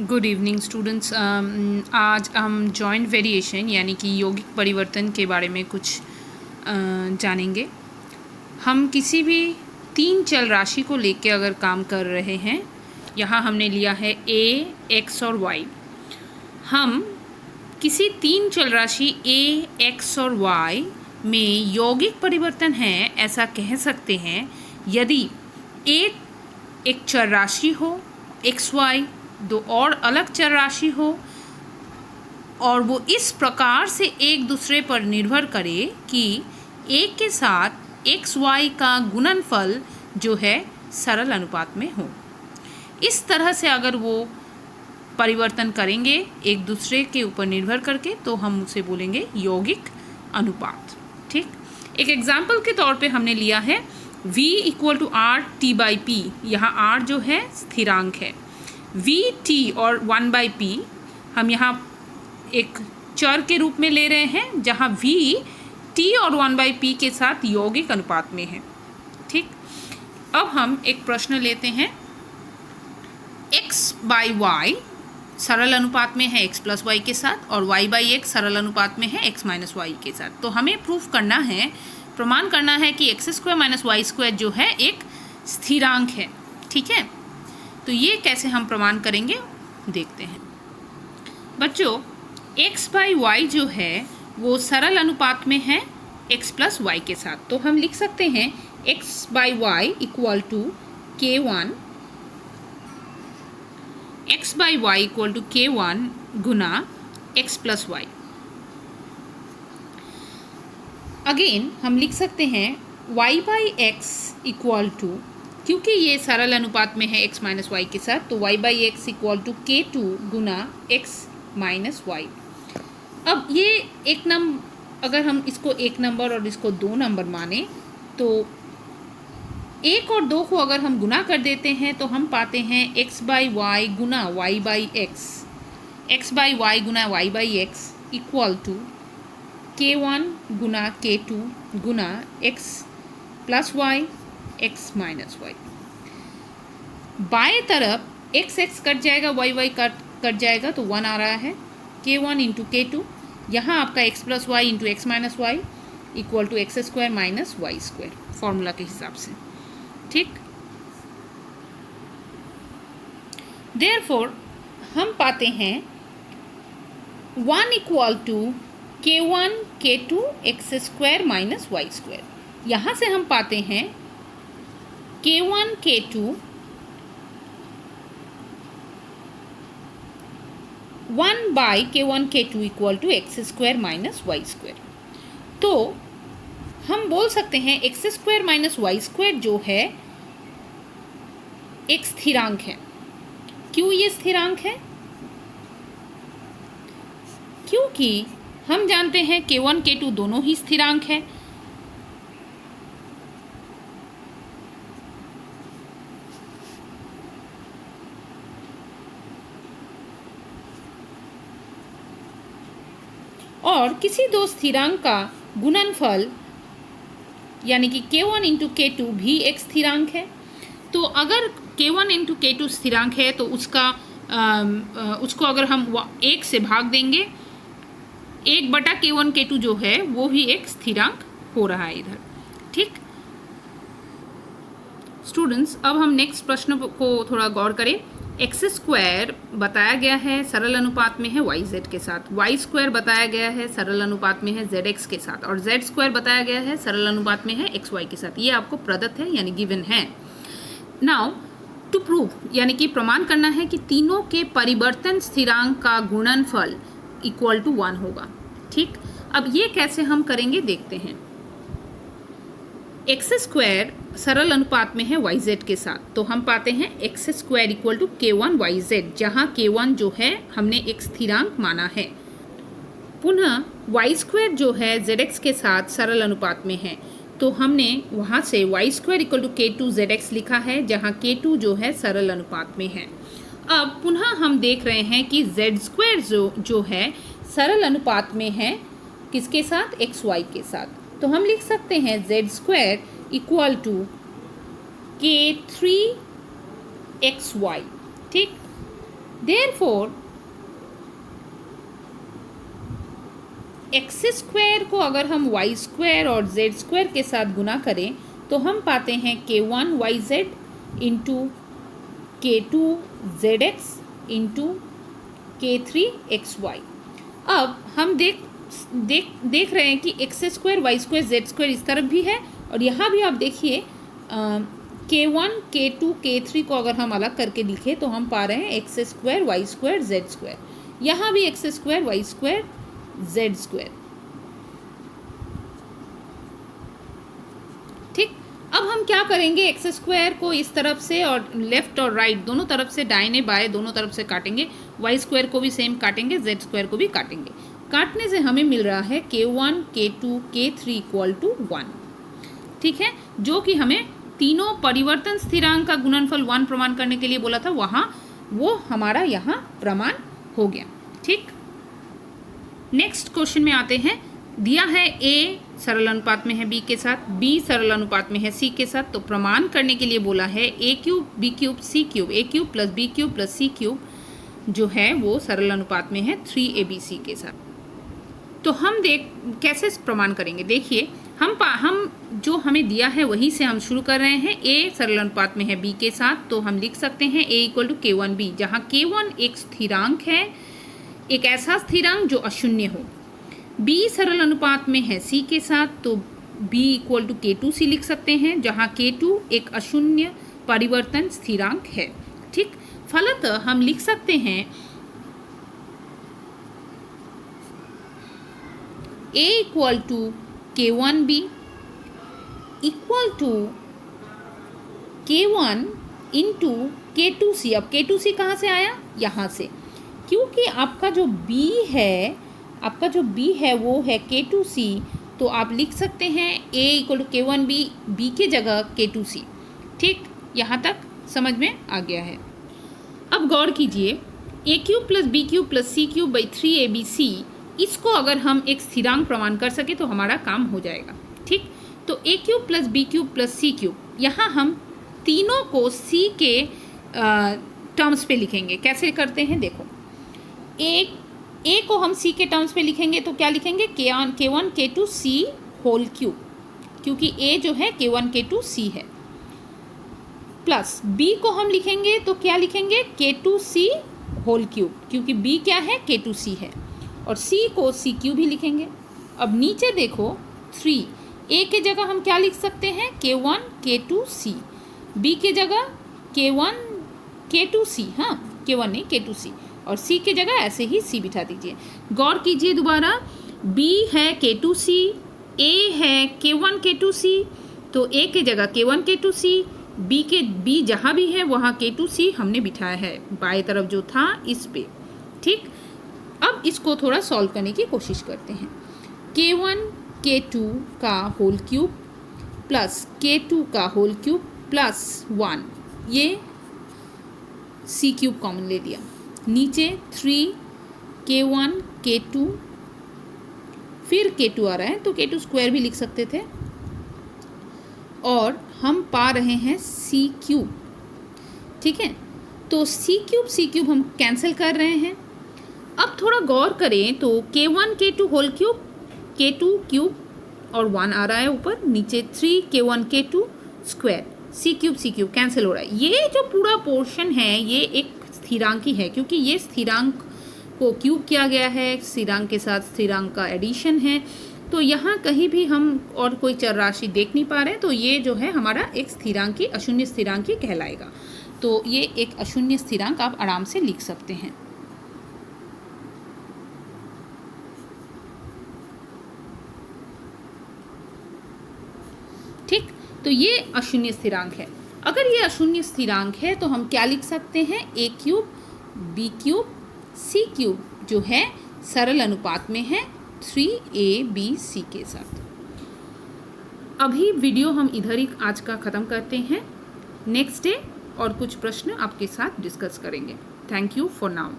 Good evening students. आज हम joint variation यानी कि यौगिक परिवर्तन के बारे में कुछ जानेंगे। हम किसी भी तीन चल राशि को लेके अगर काम कर रहे हैं, यहाँ हमने लिया है a, x और y। हम किसी तीन चल राशि a, x और y में यौगिक परिवर्तन है ऐसा कह सकते हैं यदि एक चर राशि हो x, y, दो और अलग चर राशि हो और वो इस प्रकार से एक दूसरे पर निर्भर करे कि एक के साथ एक्स वाई का गुणनफल जो है सरल अनुपात में हो। इस तरह से अगर वो परिवर्तन करेंगे एक दूसरे के ऊपर निर्भर करके तो हम उसे बोलेंगे यौगिक अनुपात। ठीक, एक एग्जाम्पल के तौर पे हमने लिया है v = RT/P। यहाँ R जो है स्थिरांक है, Vt और 1/P हम यहाँ एक चर के रूप में ले रहे हैं जहाँ V t और 1/P के साथ यौगिक अनुपात में है। ठीक, अब हम एक प्रश्न लेते हैं। x/y सरल अनुपात में है x + y के साथ और y/x सरल अनुपात में है x - y के साथ। तो हमें प्रूफ करना है, प्रमाण करना है कि x² - y² जो है एक स्थिरांक है। ठीक है, तो ये कैसे हम प्रमाण करेंगे देखते हैं। बच्चों, x/y जो है वो सरल अनुपात में है x + y के साथ। तो हम लिख सकते हैं x/y = k1, x/y = k1 गुना x + y। अगेन हम लिख सकते हैं y/x = क्योंकि ये सरल अनुपात में है x - y के साथ, तो y/x = k2 गुना x - y। अब ये अगर हम इसको 1 नंबर और इसको 2 नंबर माने तो 1 और 2 को अगर हम गुना कर देते हैं तो हम पाते हैं x/y गुना y/x, x/y गुना y/x = k1 गुना k2 गुना x + y x - y। बाएं तरफ x कट जाएगा, y कट जाएगा तो 1 आ रहा है। k1 × k2, यहाँ आपका x + y × x - y = x² - y² formula के हिसाब से। ठीक, देयरफॉर हम पाते हैं 1 = k1 k2 x² - y²। यहाँ से हम पाते हैं k1 k2 1/k1 k2 = x² - y²। तो हम बोल सकते हैं x² - y² जो है एक स्थिरांक है। क्यों ये स्थिरांक है? क्योंकि हम जानते हैं k1 k2 दोनों ही स्थिरांक है। और किसी दो स्थिरांक का गुणनफल यानी कि k1 × k2 भी एक स्थिरांक है। तो अगर k1 × k2 स्थिरांक है तो उसको अगर हम 1 से भाग देंगे, 1/k1 k2 जो है वो भी एक स्थिरांक हो रहा है इधर। ठीक स्टूडेंट्स, अब हम नेक्स्ट प्रश्न को थोड़ा गौर करें। x² बताया गया है सरल अनुपात में है yz के साथ, y² बताया गया है सरल अनुपात में है zx के साथ और z² बताया गया है सरल अनुपात में है xy के साथ। ये आपको प्रदत्त है यानी गिवन है। नाउ टू प्रूव यानी कि प्रमाण करना है कि तीनों के परिवर्तन स्थिरांक का गुणनफल = 1 होगा। ठीक, अब ये कैसे हम करेंगे देखते हैं। x² सरल अनुपात में है yz के साथ, तो हम पाते हैं x² = k1 yz, जहाँ k1 जो है हमने एक स्थिरांक माना है। पुनः y² जो है zx के साथ सरल अनुपात में है, तो हमने वहाँ से y² = k2 zx लिखा है, जहाँ k2 जो है सरल अनुपात में है। अब पुनः हम देख रहे हैं कि z² जो है सरल अनुपात में है किसके साथ? xy के साथ। तो हम लिख सकते हैं z² = k3 xy। ठीक, देयरफॉर एक्स स्क्वायर को अगर हम वाई स्क्वायर और जेड स्क्वायर के साथ गुना करें तो हम पाते हैं k1yz into k2zx into k3xy। अब हम देख रहे हैं कि X square Y square Z square इस तरफ भी है, और यहाँ भी आप देखिए k1 k2 k3 को अगर हम अलग करके लिखें तो हम पा रहे हैं X square Y square Z square, यहाँ भी X square Y square Z square. ठीक, अब हम क्या करेंगे, एक्स स्क्वायर को इस तरफ से और लेफ्ट और राइट दोनों तरफ से, दाहिने बाएं दोनों तरफ से काटेंगे, वाई स्क्वायर को भी सेम काटेंगे, जेड स्क्वायर को भी काटेंगे। काटने से हमें मिल रहा है k1 k2 k3 equal to 1। ठीक है, जो कि हमें तीनों परिवर्तन स्थिरांक का गुणनफल 1 प्रमाण करने के लिए बोला था, वहाँ वो हमारा यहाँ प्रमाण हो गया। ठीक, नेक्स्ट क्वेश्चन में आते हैं। दिया है a सरल अनुपात में है b के साथ, b सरल अनुपात में है c के साथ, तो प्रमाण करने के लिए बोला है a cube b cube c cube, a cube plus b cube plus c cube जो है वो सरल अनुपात में है 3abc के साथ। तो हम कैसे प्रमाण करेंगे, देखिए हम जो हमें दिया है वहीं से हम शुरू कर रहे हैं। a सरल अनुपात में है b के साथ, तो हम लिख सकते हैं a इक्वल टू k1b, जहाँ k1 एक स्थिरांक है, एक ऐसा स्थिरांक जो अशून्य हो। b सरल अनुपात में है c के साथ, तो b इक्वल टू k2c लिख सकते हैं, जहाँ k2 एक अशून्य परिवर्तन स्थिरांक है। ठीक, फलतः हम लिख सकते हैं a equal to k1b equal to k1 into k2c। अब k2c कहाँ से आया, यहाँ से, क्योंकि आपका जो b है वो है k2c, तो आप लिख सकते हैं a equal to k1b, b के जगह k2c। ठीक, यहाँ तक समझ में आ गया है। अब गौर कीजिए, a cube plus b cube plus c cube by 3abc, इसको अगर हम एक स्थिरांक प्रमाण कर सके तो हमारा काम हो जाएगा। ठीक, तो a cube plus b cube plus c cube, यहाँ हम तीनों को c के टर्म्स पे लिखेंगे। कैसे करते हैं, देखो, a को हम c के टर्म्स पे लिखेंगे तो क्या लिखेंगे, k1 k2 c whole cube, क्योंकि a जो है k1 k2 c है, प्लस b को हम लिखेंगे तो क्या लिखेंगे, k2c होल क्यूब, क्योंकि b क्या है, k2c है, और c को c क्यूब ही लिखेंगे। अब नीचे देखो 3, a के जगह हम क्या लिख सकते हैं, k1 k2 c, b के जगह k1 k2 c, हाँ k1 नहीं k2c, और c के जगह ऐसे ही c बिठा दीजिए। गौर कीजिए दोबारा, b है k2c, a है k1 k2c, तो a के जगह k1 k2c, b जहाँ भी है वहाँ k2c हमने बिठाया है, बाएं तरफ जो था इस पे। ठीक, अब इसको थोड़ा सॉल्व करने की कोशिश करते हैं। k1 k2 का होल क्यूब प्लस k2 का होल क्यूब प्लस 1, ये c क्यूब कॉमन ले लिया, नीचे 3 k1 k2, फिर k2 आ रहा है तो k2 स्क्वायर भी लिख सकते थे, और हम पा रहे हैं c क्यूब। ठीक है, तो c क्यूब हम कैंसिल कर रहे हैं। अब थोड़ा गौर करें तो k1 k2 whole cube, k2 cube और 1 आ रहा है ऊपर, नीचे 3 k1 k2 square, c cube cancel हो रहा है। ये जो पूरा पोर्शन है ये एक स्थिरांक ही है, क्योंकि ये स्थिरांक को क्यूब किया गया है, स्थिरांक के साथ स्थिरांक का एडिशन है, तो यहाँ कहीं भी हम और कोई चर राशि देख नहीं पा रहे हैं, तो ये जो है हमारा एक स्थिरांक ही, अशून्य स्थिरांक ही कहलाएगा। तो ये एक अशून्य स्थिरांक आप आराम से लिख सकते हैं। ठीक, तो ये अशून्य स्थिरांक है। अगर ये अशून्य स्थिरांक है तो हम क्या लिख सकते हैं, a cube b cube c cube जो है सरल अनुपात में है 3abc के साथ। अभी वीडियो हम इधर ही आज का ख़त्म करते हैं, नेक्स्ट डे और कुछ प्रश्न आपके साथ डिस्कस करेंगे। Thank you for now.